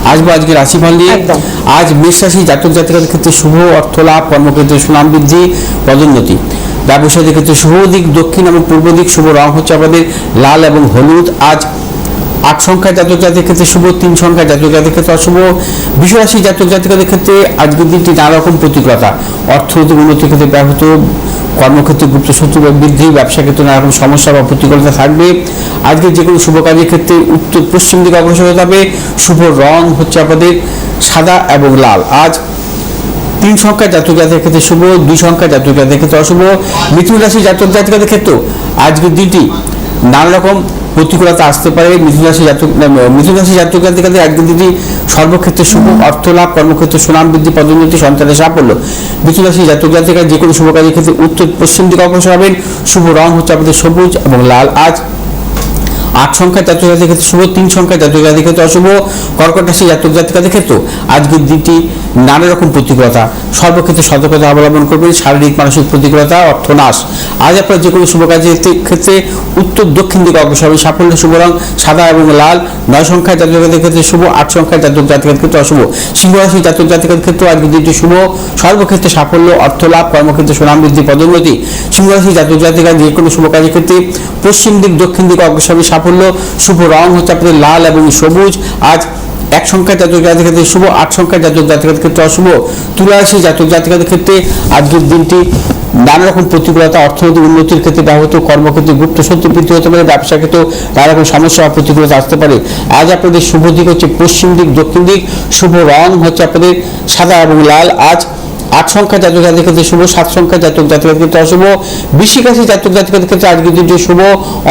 আসবো আজকে রাশিফল নিয়ে। আজ মেষ রাশি জাতক জাতিকাদের ক্ষেত্রে শুভ অর্থ লাভ, কর্মক্ষেত্রে সুনাম বৃদ্ধি, পদোন্নতি। ব্যবসায়ীদের ক্ষেত্রে শুভ দিক দক্ষিণ এবং পূর্ব দিক, শুভ রং হচ্ছে আমাদের লাল এবং হলুদ। আজ 8 সংখ্যার জাতক জাতিকাদের ক্ষেত্রে শুভ, 3 সংখ্যার জাতক জাতিকাদের ক্ষেত্রে অশুভ। বৃষ রাশি জাতক জাতিকাদের ক্ষেত্রে আজকের দিনটি নানা রকম প্রতিকূলতা, অর্থনৈতিক উন্নতির ক্ষেত্রে ব্যাহত, কর্মক্ষেত্রে গুপ্ত শত্রু বৃদ্ধি, ব্যবসা ক্ষেত্রে নানা রকম সমস্যা বা প্রতিকূলতা থাকবে। আজকে যে কোনো শুভ কাজের ক্ষেত্রে উত্তর পশ্চিম দিকে অগ্রসর হতে হবে। শুভ রং হচ্ছে আমাদের সাদা এবং লাল। আজ 3 সংখ্যার জাতক জাতিকাদের ক্ষেত্রে শুভ, 2 সংখ্যার জাতক জাতিকাদের ক্ষেত্রে অশুভ। মিথুন রাশি জাতক জাতিকাদের ক্ষেত্রেও আজকের দিনটি নানা রকম প্রতিকূলতা আসতে পারে। মিথুন রাশি জাতক জাতিকাদের আজকের দিনটি সর্বক্ষেত্রে শুভ, অর্থ লাভ, কর্মক্ষেত্রে সুনাম বৃদ্ধি, পদোন্নতি, সন্তানের সাফল্য। মিথুন রাশি জাতক জাতিকারা যে কোনো শুভ কাজের ক্ষেত্রে উত্তর পশ্চিম দিকে অগ্রসর হবেন। শুভ রং হচ্ছে আমাদের সবুজ এবং লাল। আজ 8 সংখ্যার জাতক জাতিকাদের ক্ষেত্রে শুভ, 3 সংখ্যার জাতক জাতিকাদের ক্ষেত্রে অশুভ। কর্কট রাশি জাতক জাতিকাদের ক্ষেত্রেও আজকের দিনটি নানা রকম প্রতিকূলতা, সর্বক্ষেত্রে সতর্কতা অবলম্বন করবেন। শারীরিক মানসিক প্রতিকূলতা, অর্থনাশ। আজ আপনার যে কোনো শুভ কাজের ক্ষেত্রে উত্তর দক্ষিণ দিকে অগ্রসর হবে। সাফল্য, শুভ রং সাদা এবং লাল। 9 সংখ্যার জাতক জাতিকাদের ক্ষেত্রে শুভ, 8 সংখ্যার জাতক জাতিকাদের ক্ষেত্রে অশুভ। সিংহ রাশি জাতক জাতিকাদের ক্ষেত্রে আজকের দিনটি শুভ, সর্বক্ষেত্রে সাফল্য, অর্থ লাভ, কর্মক্ষেত্রে সুনাম বৃদ্ধি, পদোন্নতি। সিংহ রাশি জাতক জাতিকারা যে কোনো শুভ কাজের ক্ষেত্রে পশ্চিম দিক দক্ষিণ দিকে অগ্রসর হবে। সাফল্য, শুভ রং হচ্ছে আপনাদের লাল এবং সবুজ। আজ 1 সংখ্যার জাতক জাতিকাদের ক্ষেত্রে শুভ, 8 সংখ্যার জাতক জাতিকাদের ক্ষেত্রে অশুভ। তুলা রাশি জাতক জাতিকাদের ক্ষেত্রে আজকের দিনটি নানা রকম প্রতিকূলতা, অর্থনৈতিক উন্নতির ক্ষেত্রে ব্যাহত, কর্মক্ষেত্রে গুপ্ত শত্রু বৃদ্ধি হতে পারে, ব্যবসা ক্ষেত্রেও নানা রকম সমস্যা বা প্রতিকূলতা আসতে পারে। আজ আপনাদের শুভ দিক হচ্ছে পশ্চিম দিক দক্ষিণ দিক, শুভ রং হচ্ছে আপনাদের সাদা এবং লাল। আজ 8 সংখ্যার জাতক জাতিকাদের ক্ষেত্রে শুভ, 7 সংখ্যার জাতক জাতিকাদের ক্ষেত্রে অশুভ। বৃশ্চিক রাশি জাতক জাতিকাদের ক্ষেত্রে আজকের দিনটি শুভ,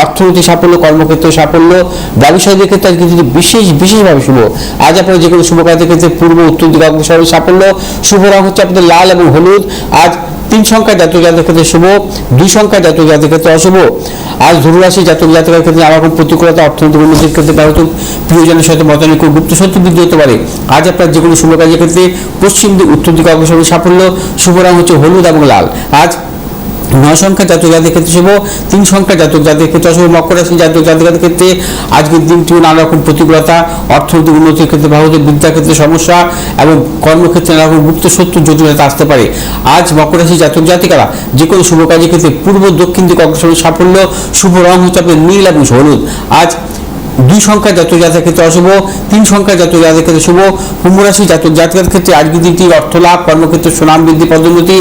অর্থনৈতিক সাফল্য, কর্মক্ষেত্রে সাফল্য, ব্যবসায়ীদের ক্ষেত্রে আজকের দিনটি বিশেষভাবে শুভ। আজ আপনারা যে কোনো শুভ কাজের ক্ষেত্রে পূর্ব উত্তর দিকে অগ্রসর হবে। সাফল্য, শুভ রং হচ্ছে আপনাদের লাল এবং হলুদ। আজ 3 সংখ্যার জাতক জাতিকাদের ক্ষেত্রে শুভ, 2 সংখ্যার জাতক জাতিকাদের ক্ষেত্রে অশুভ। আজ ধনু রাশি জাতক জাতিকাদের ক্ষেত্রে নানা রকম প্রতিকূলতা, অর্থনৈতিক উন্নতির ক্ষেত্রে ব্যাহত, প্রিয়জনের সাথে মতানৈক্য, গুপ্ত শত্রু বৃদ্ধি হতে পারে। আজ আপনার যে কোনো শুভ কাজের ক্ষেত্রে পশ্চিম দিক উত্তর দিকে অগ্রসর হবে। সাফল্য, শুভ রং হচ্ছে হলুদ এবং লাল। আজ 9 সংখ্যার জাতক জাতিকাদের ক্ষেত্রে শুভ, 3 সংখ্যার জাতক জাতিকাদের ক্ষেত্রে অশুভ। মকর রাশি জাতক জাতিকাদের ক্ষেত্রে আজকের দিনটিও নানা রকম প্রতিকূলতা, অর্থনৈতিক উন্নতির ক্ষেত্রে ব্যাহত, বিদ্যা ক্ষেত্রে সমস্যা এবং কর্মক্ষেত্রে নানা রকম গুপ্ত শত্রু জটিলতা আসতে পারে। আজ মকর রাশি জাতক জাতিকারা যে কোনো শুভ কাজের ক্ষেত্রে পূর্ব দক্ষিণ দিকে অগ্রসর হবে। সাফল্য, শুভ রং হচ্ছে আপনার নীল এবং হলুদ। আজ 2 সংখ্যার জাতক জাতিকাদের ক্ষেত্রে অশুভ, 3 সংখ্যার জাতক জাতিকাদের ক্ষেত্রে শুভ। কুম্ভ রাশি জাতক জাতিকাদের ক্ষেত্রে আজকের দিনটি অর্থ লাভ, কর্মক্ষেত্রে সুনাম বৃদ্ধি, পদোন্নতি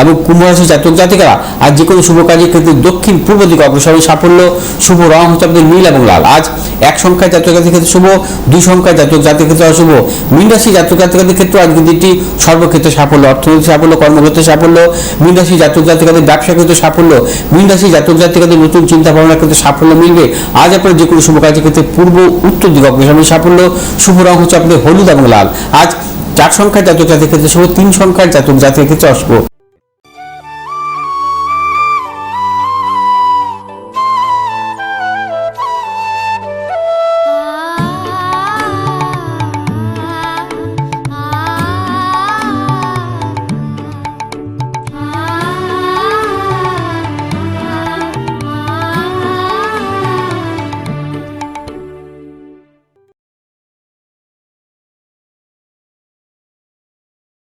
এবং কুম্ভ রাশি জাতক জাতিকারা আজ যে কোনো শুভ কাজের ক্ষেত্রে দক্ষিণ পূর্ব দিকে অগ্রসর হবে। সাফল্য, শুভ রং হচ্ছে আপনাদের নীল এবং লাল। আজ 1 সংখ্যার জাতক জাতিকাদের ক্ষেত্রে শুভ, 2 সংখ্যার জাতক জাতিকাদের ক্ষেত্রে অশুভ। মীন রাশি জাতক জাতিকাদের ক্ষেত্রে আজকের দিনটি সর্বক্ষেত্রে সাফল্য, অর্থনৈতিক সাফল্য, কর্মক্ষেত্রে সাফল্য। মীন রাশি জাতক জাতিকাদের ব্যবসা ক্ষেত্রে সাফল্য। মীন রাশি জাতক জাতিকাদের নতুন চিন্তা ভাবনার ক্ষেত্রে সাফল্য মিলবে। আজ আপনার যে কোনো শুভ কাজের ক্ষেত্রে পূর্ব উত্তর দিকে অগ্রসর হবে। সাফল্য, শুভ রং হচ্ছে আপনাদের হলুদ এবং লাল। আজ 4 সংখ্যার জাতক জাতিকাদের ক্ষেত্রে শুভ, 3 সংখ্যার জাতক জাতিকাদের ক্ষেত্রে অশুভ।